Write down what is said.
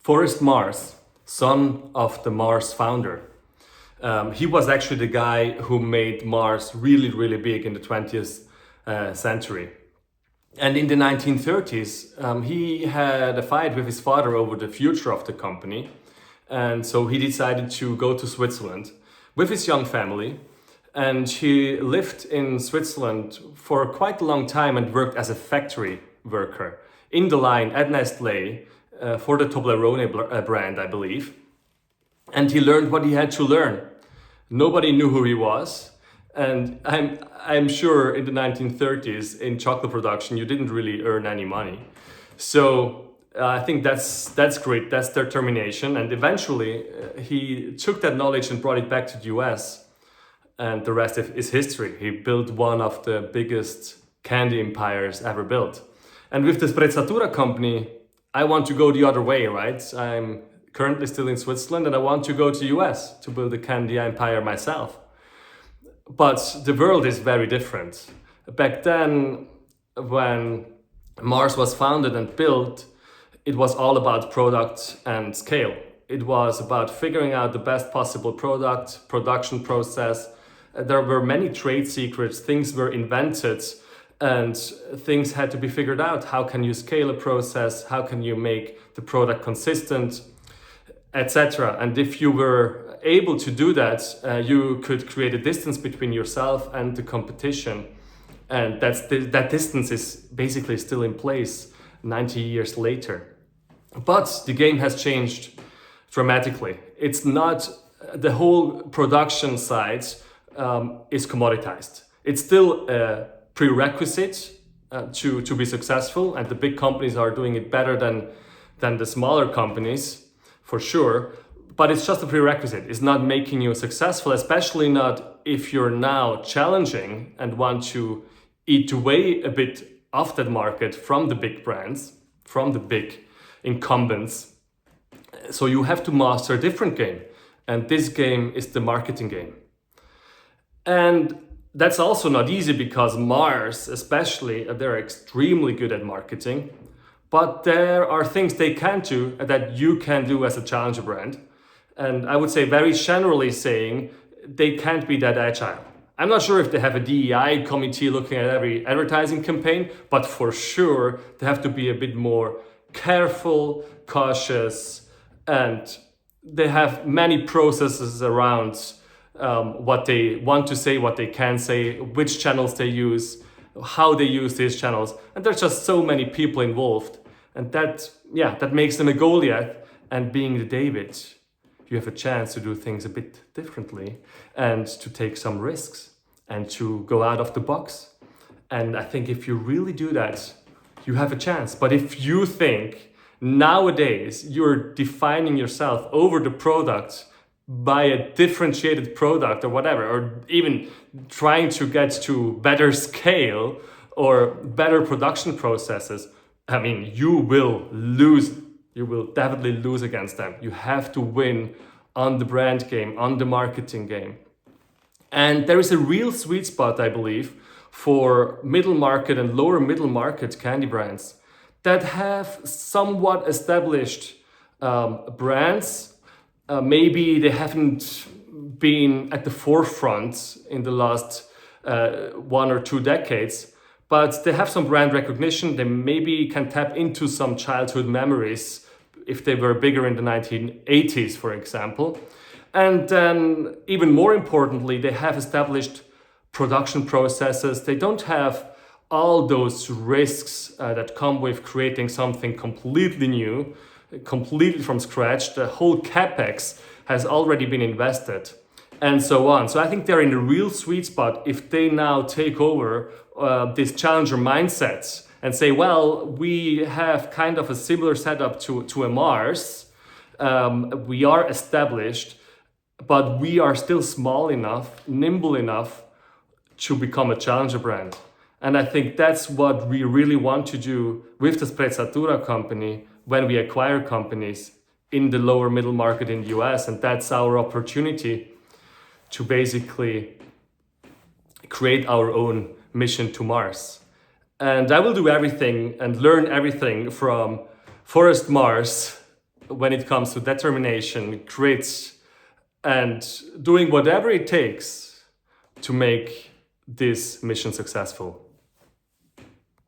Forrest Mars, son of the Mars founder. He was actually the guy who made Mars really, really big in the 20th century. And in the 1930s, he had a fight with his father over the future of the company. And so he decided to go to Switzerland with his young family. And he lived in Switzerland for quite a long time and worked as a factory worker in the line at Nestlé for the Toblerone brand, I believe. And he learned what he had to learn. Nobody knew who he was. And I'm sure in the 1930s in chocolate production, you didn't really earn any money. So I think that's great. That's determination. And eventually he took that knowledge and brought it back to the US. And the rest is history. He built one of the biggest candy empires ever built. And with the Sprezzatura company, I want to go the other way, right? I'm currently still in Switzerland and I want to go to the US to build a candy empire myself. But the world is very different. Back then, when Mars was founded and built, it was all about product and scale. It was about figuring out the best possible product, production process. There were many trade secrets, things were invented, and things had to be figured out. How can you scale a process? How can you make the product consistent, etc. And if you were able to do that, you could create a distance between yourself and the competition. And that distance is basically still in place 90 years later. But the game has changed dramatically. It's not the whole production side is commoditized. It's still a prerequisite to be successful, and the big companies are doing it better than the smaller companies, for sure. But it's just a prerequisite. It's not making you successful, especially not if you're now challenging and want to eat away a bit of that market from the big brands, from the big incumbents. So you have to master a different game. And this game is the marketing game. And that's also not easy because Mars, especially, they're extremely good at marketing. But there are things they can't do that you can do as a challenger brand. And I would say very generally saying they can't be that agile. I'm not sure if they have a DEI committee looking at every advertising campaign, but for sure they have to be a bit more careful, cautious, and they have many processes around what they want to say, what they can say, which channels they use, how they use these channels. And there's just so many people involved. And that makes them a Goliath. And being the David, you have a chance to do things a bit differently and to take some risks and to go out of the box. And I think if you really do that, you have a chance. But if you think nowadays you're defining yourself over the product by a differentiated product or whatever, or even trying to get to better scale or better production processes, I mean, you will lose. You will definitely lose against them. You have to win on the brand game, on the marketing game. And there is a real sweet spot, I believe, for middle market and lower middle market candy brands that have somewhat established brands. Maybe they haven't been at the forefront in the last 1 or 2 decades, but they have some brand recognition. They maybe can tap into some childhood memories if they were bigger in the 1980s, for example. And then even more importantly, they have established production processes. They don't have all those risks that come with creating something completely new, completely from scratch. The whole capex has already been invested and so on. So I think they're in a real sweet spot if they now take over this challenger mindset and say, well, we have kind of a similar setup to a Mars. We are established, but we are still small enough, nimble enough to become a challenger brand. And I think that's what we really want to do with the Sprezzatura company when we acquire companies in the lower middle market in the US. And that's our opportunity to basically create our own mission to Mars. And I will do everything and learn everything from Forrest Mars when it comes to determination, grit, and doing whatever it takes to make this mission successful.